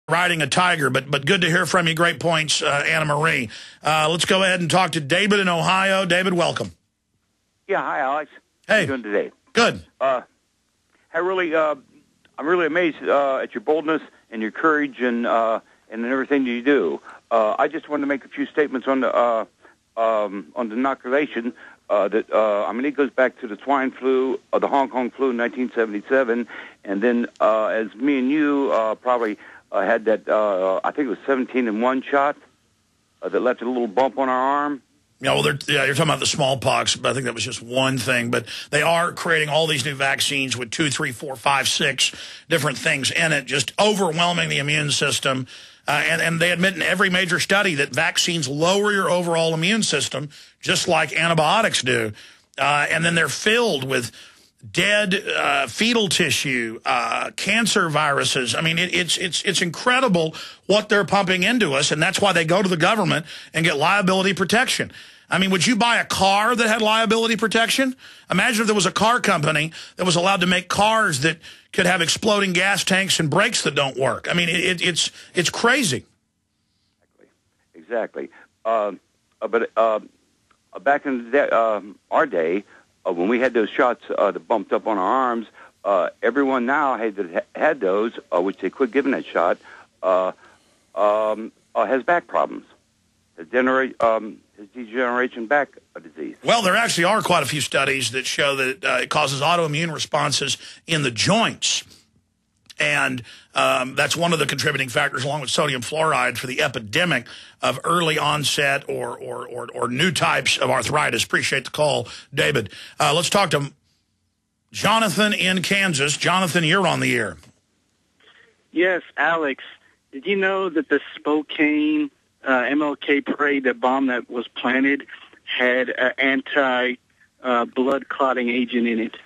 riding a tiger, but good to hear from you. Great points, Anna Marie. Let's go ahead and talk to David in Ohio. David, welcome. Yeah, hi, Alex. Hey. How are you doing today? Good. I'm really amazed at your boldness and your courage and everything that you do. I just wanted to make a few statements on the inoculation. It goes back to the swine flu, the Hong Kong flu in 1977, and then as me and you probably had that, I think it was 17-in-1 shot that left a little bump on our arm. Yeah, well, you're talking about the smallpox, but I think that was just one thing. But they are creating all these new vaccines with 2, 3, 4, 5, 6 different things in it, just overwhelming the immune system. And they admit in every major study that vaccines lower your overall immune system, just like antibiotics do. And then they're filled with dead fetal tissue, cancer viruses. I mean, it's incredible what they're pumping into us, and that's why they go to the government and get liability protection. I mean, would you buy a car that had liability protection? Imagine if there was a car company that was allowed to make cars that could have exploding gas tanks and brakes that don't work. I mean, it's crazy. Exactly. But back in our day, when we had those shots that bumped up on our arms, everyone now had those, which they quit giving that shot, has back problems, has degeneration back disease. Well, there actually are quite a few studies that show that it causes autoimmune responses in the joints. And that's one of the contributing factors, along with sodium fluoride, for the epidemic of early onset or new types of arthritis. Appreciate the call, David. Let's talk to Jonathan in Kansas. Jonathan, you're on the air. Yes, Alex. Did you know that the Spokane MLK parade, that bomb that was planted, had anti-blood clotting agent in it?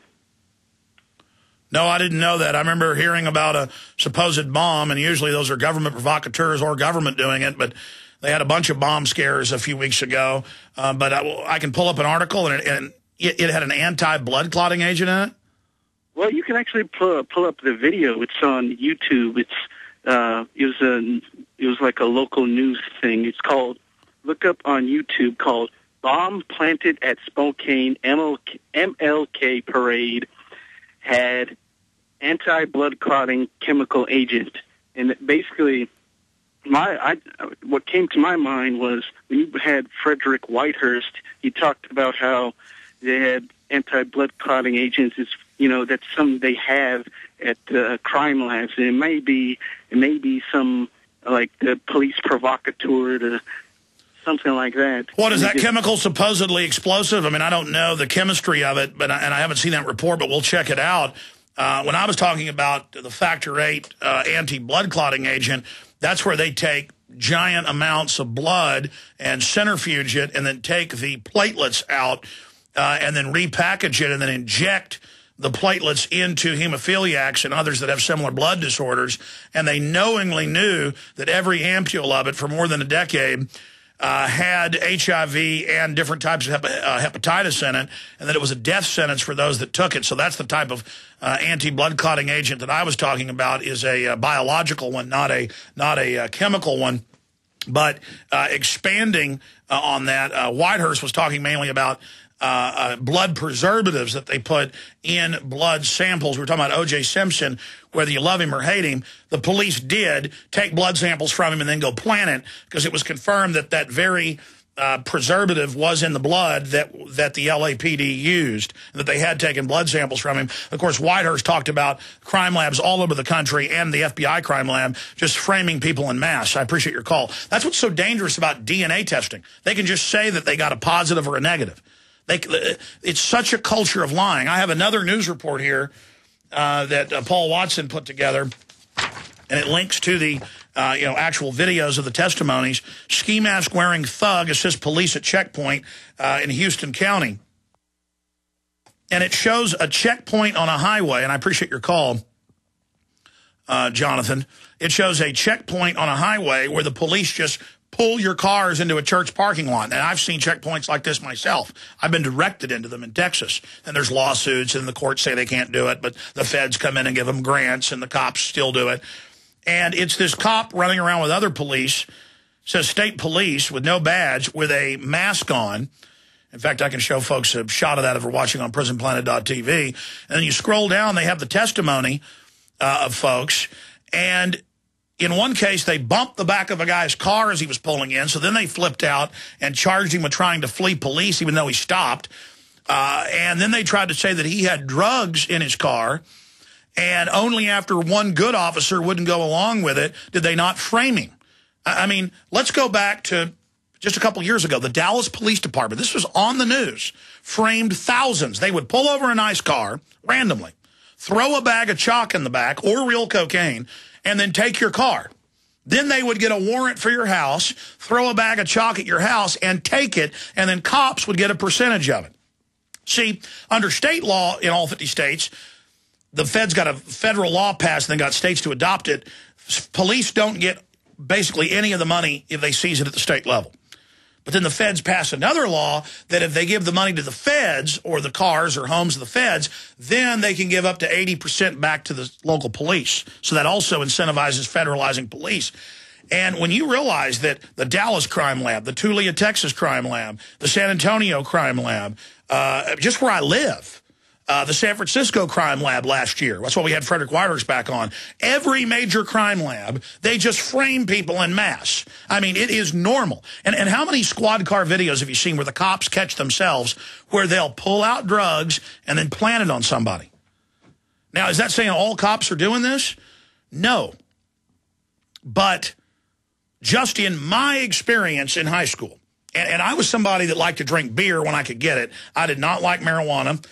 No, I didn't know that. I remember hearing about a supposed bomb, and usually those are government provocateurs or government doing it, but they had a bunch of bomb scares a few weeks ago. But I can pull up an article, and it had an anti-blood clotting agent in it? Well, you can actually pull up the video. It's on YouTube. It was like a local news thing. It's called, look up on YouTube, called Bomb Planted at Spokane MLK Parade had anti-blood clotting chemical agent. And basically, what came to my mind was when you had Frederick Whitehurst, he talked about how they had anti-blood clotting agents. That's something they have at crime labs. And it may be some, like, the police provocateur to something like that. What is that chemical, supposedly explosive? I mean, I don't know the chemistry of it, and I haven't seen that report, but we'll check it out. When I was talking about the factor VIII anti-blood clotting agent, that's where they take giant amounts of blood and centrifuge it and then take the platelets out and then repackage it and then inject the platelets into hemophiliacs and others that have similar blood disorders. And they knowingly knew that every ampule of it for more than a decade had HIV and different types of hepatitis in it, and that it was a death sentence for those that took it. So that's the type of anti-blood clotting agent that I was talking about, is a biological one, not a chemical one. But expanding on that, Whitehurst was talking mainly about blood preservatives that they put in blood samples. We're talking about O.J. Simpson. Whether you love him or hate him, the police did take blood samples from him and then go plant it, because it was confirmed that that very preservative was in the blood that the LAPD used, and that they had taken blood samples from him. Of course, Whitehurst talked about crime labs all over the country and the FBI crime lab just framing people en masse. I appreciate your call. That's what's so dangerous about DNA testing. They can just say that they got a positive or a negative. It's such a culture of lying. I have another news report here that Paul Watson put together, and it links to the actual videos of the testimonies. Ski mask wearing thug assists police at checkpoint in Houston County. And it shows a checkpoint on a highway, and I appreciate your call, Jonathan. It shows a checkpoint on a highway where the police just pull your cars into a church parking lot. And I've seen checkpoints like this myself. I've been directed into them in Texas. And there's lawsuits, and the courts say they can't do it, but the feds come in and give them grants, and the cops still do it. And it's this cop running around with other police, says state police with no badge, with a mask on. In fact, I can show folks a shot of that if we're watching on prisonplanet.tv. And then you scroll down, they have the testimony of folks. And in one case, they bumped the back of a guy's car as he was pulling in. So then they flipped out and charged him with trying to flee police, even though he stopped. And then they tried to say that he had drugs in his car. And only after one good officer wouldn't go along with it did they not frame him. I mean, let's go back to just a couple years ago. The Dallas Police Department, this was on the news, framed thousands. They would pull over a nice car randomly, throw a bag of chalk in the back or real cocaine, and then take your car. Then they would get a warrant for your house, throw a bag of chalk at your house, and take it, and then cops would get a percentage of it. See, under state law in all 50 states, the feds got a federal law passed and then got states to adopt it. Police don't get basically any of the money if they seize it at the state level. But then the feds pass another law that if they give the money to the feds or the cars or homes of the feds, then they can give up to 80% back to the local police. So that also incentivizes federalizing police. And when you realize that the Dallas Crime Lab, the Tulia, Texas Crime Lab, the San Antonio Crime Lab, just where I live, the San Francisco Crime Lab last year. That's why we had Frederick Weider's back on. Every major crime lab, they just frame people en masse. I mean, it is normal. And how many squad car videos have you seen where the cops catch themselves where they'll pull out drugs and then plant it on somebody? Now, is that saying all cops are doing this? No. But just in my experience in high school, and I was somebody that liked to drink beer when I could get it. I did not like marijuana.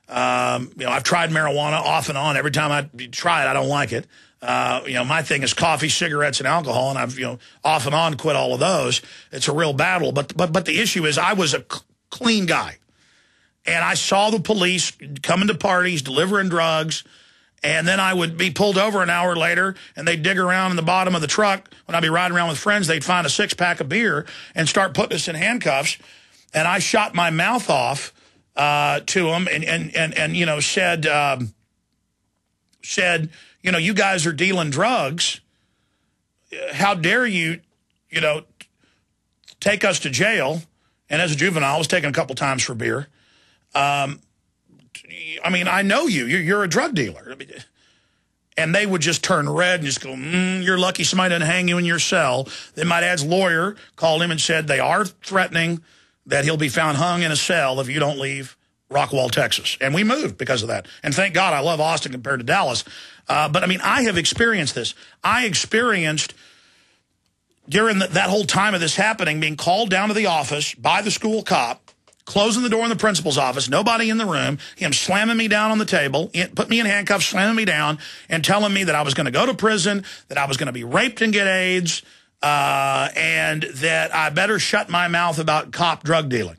I've tried marijuana off and on. Every time I try it, I don't like it. My thing is coffee, cigarettes, and alcohol, and I've, off and on quit all of those. It's a real battle. But the issue is I was a clean guy. And I saw the police coming to parties, delivering drugs, and then I would be pulled over an hour later, and they'd dig around in the bottom of the truck. When I'd be riding around with friends, they'd find a six-pack of beer and start putting us in handcuffs. And I shot my mouth off to him and said, you guys are dealing drugs. How dare you, take us to jail? And as a juvenile, I was taken a couple times for beer. I know you're a drug dealer. And they would just turn red and just go, you're lucky somebody didn't hang you in your cell. Then my dad's lawyer called him and said they are threatening that he'll be found hung in a cell if you don't leave Rockwall, Texas. And we moved because of that. And thank God I love Austin compared to Dallas. But I have experienced this. I experienced during that whole time of this happening being called down to the office by the school cop, closing the door in the principal's office, nobody in the room, him slamming me down on the table, put me in handcuffs, slamming me down, and telling me that I was going to go to prison, that I was going to be raped and get AIDS, and that I better shut my mouth about cop drug dealing.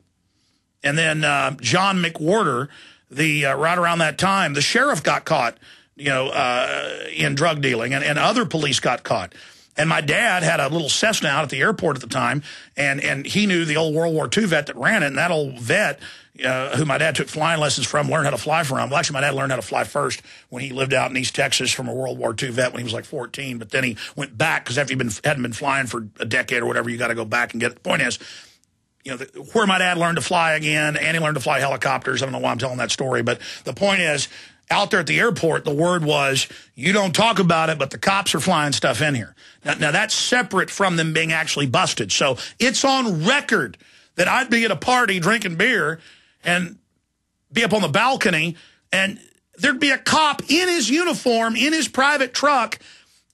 And then John McWhorter, right around that time, the sheriff got caught, in drug dealing, and other police got caught. And my dad had a little Cessna out at the airport at the time, and he knew the old World War II vet that ran it, and that old vet, who my dad took flying lessons from, learned how to fly from. Well, actually, my dad learned how to fly first when he lived out in East Texas from a World War II vet when he was like 14, but then he went back because after he hadn't been flying for a decade or whatever, you got to go back and get it. The point is, where my dad learned to fly again, and he learned to fly helicopters. I don't know why I'm telling that story, but the point is, out there at the airport, the word was, you don't talk about it, but the cops are flying stuff in here. Now that's separate from them being actually busted. So it's on record that I'd be at a party drinking beer and be up on the balcony, and there'd be a cop in his uniform, in his private truck,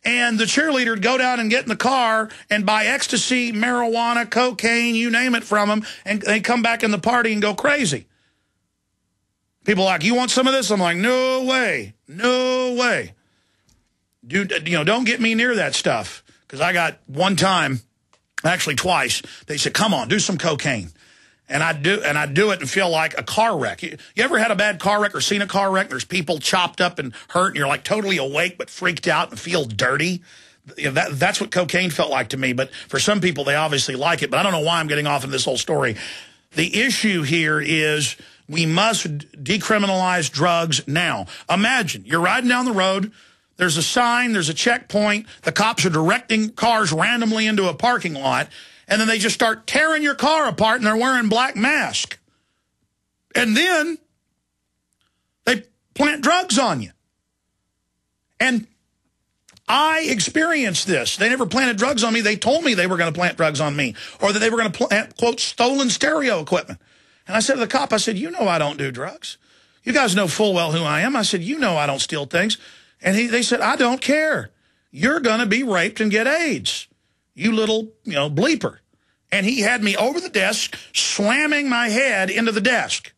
and the cheerleader would go down and get in the car and buy ecstasy, marijuana, cocaine, you name it from him, and they come back in the party and go crazy. People are like, you want some of this? I'm like, no way. No way. Dude, don't get me near that stuff. Because I got one time, actually twice, they said, come on, do some cocaine. And I do it and feel like a car wreck. You ever had a bad car wreck or seen a car wreck? There's people chopped up and hurt, and you're like totally awake but freaked out and feel dirty. That's what cocaine felt like to me. But for some people, they obviously like it. But I don't know why I'm getting off in this whole story. The issue here is we must decriminalize drugs now. Imagine you're riding down the road. There's a sign, there's a checkpoint. The cops are directing cars randomly into a parking lot, and then they just start tearing your car apart, and they're wearing black masks. And then they plant drugs on you. And I experienced this. They never planted drugs on me. They told me they were going to plant drugs on me, or that they were going to plant, quote, stolen stereo equipment. And I said to the cop, I said, you know I don't do drugs. You guys know full well who I am. I said, you know I don't steal things. And they said, I don't care. You're going to be raped and get AIDS. You little, bleeper. And he had me over the desk, slamming my head into the desk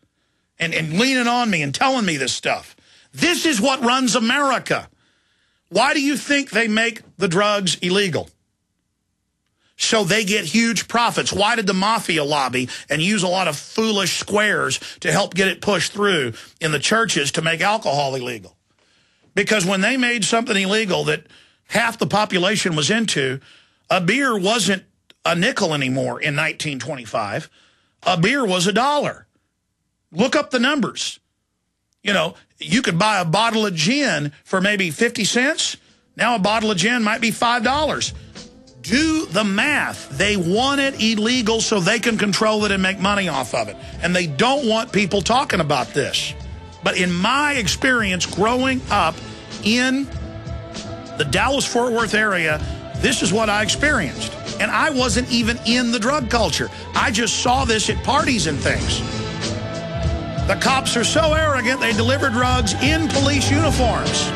and leaning on me and telling me this stuff. This is what runs America. Why do you think they make the drugs illegal? So they get huge profits. Why did the mafia lobby and use a lot of foolish squares to help get it pushed through in the churches to make alcohol illegal? Because when they made something illegal that half the population was into, a beer wasn't a nickel anymore in 1925. A beer was $1. Look up the numbers. You could buy a bottle of gin for maybe 50 cents. Now a bottle of gin might be $5. Do the math. They want it illegal so they can control it and make money off of it. And they don't want people talking about this. But in my experience growing up in the Dallas-Fort Worth area, this is what I experienced. And I wasn't even in the drug culture. I just saw this at parties and things. The cops are so arrogant, they deliver drugs in police uniforms.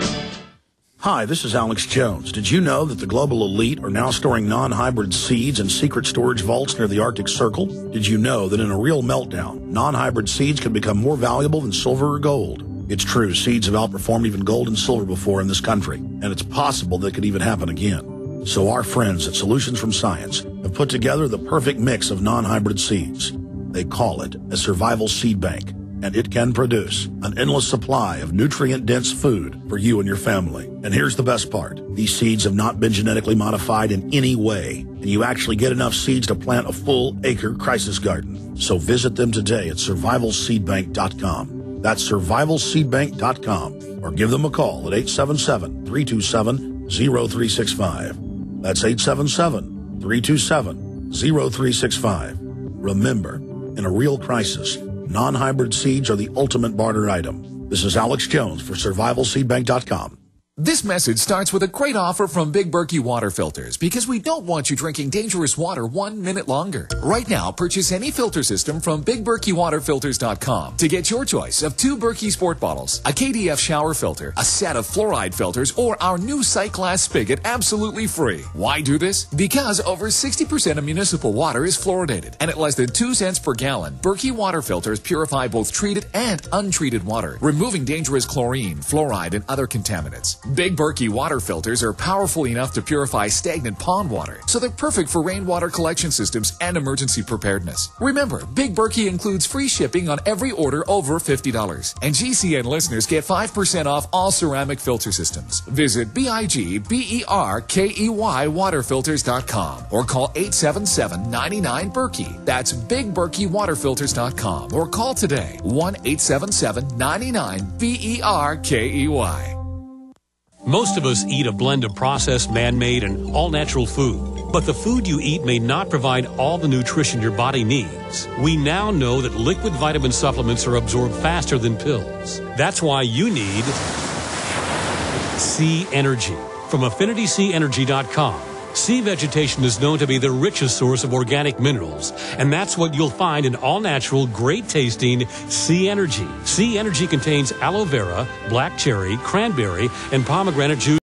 Hi, this is Alex Jones. Did you know that the global elite are now storing non-hybrid seeds in secret storage vaults near the Arctic Circle? Did you know that in a real meltdown, non-hybrid seeds can become more valuable than silver or gold? It's true, seeds have outperformed even gold and silver before in this country, and it's possible that could even happen again. So our friends at Solutions from Science have put together the perfect mix of non-hybrid seeds. They call it a survival seed bank, and it can produce an endless supply of nutrient-dense food for you and your family. And here's the best part. These seeds have not been genetically modified in any way, and you actually get enough seeds to plant a full acre crisis garden. So visit them today at survivalseedbank.com. That's survivalseedbank.com, or give them a call at 877-327-0365. That's 877-327-0365. Remember, in a real crisis, non-hybrid seeds are the ultimate barter item. This is Alex Jones for survivalseedbank.com. This message starts with a great offer from Big Berkey Water Filters, because we don't want you drinking dangerous water 1 minute longer. Right now, purchase any filter system from BigBerkeyWaterFilters.com to get your choice of 2 Berkey Sport bottles, a KDF shower filter, a set of fluoride filters, or our new sight glass spigot absolutely free. Why do this? Because over 60% of municipal water is fluoridated, and at less than 2 cents per gallon, Berkey Water Filters purify both treated and untreated water, removing dangerous chlorine, fluoride, and other contaminants. Big Berkey water filters are powerful enough to purify stagnant pond water, so they're perfect for rainwater collection systems and emergency preparedness. Remember, Big Berkey includes free shipping on every order over $50, and GCN listeners get 5% off all ceramic filter systems. Visit BIGBERKEY waterfilters.com or call 877-99-BERKEY. That's BigBerkeyWaterFilters.com or call today 1-877-99-BERKEY. Most of us eat a blend of processed, man-made, and all-natural food. But the food you eat may not provide all the nutrition your body needs. We now know that liquid vitamin supplements are absorbed faster than pills. That's why you need Sea Energy from AffinitySeaEnergy.com. Sea vegetation is known to be the richest source of organic minerals, and that's what you'll find in all-natural, great-tasting Sea Energy. Sea Energy contains aloe vera, black cherry, cranberry, and pomegranate juice.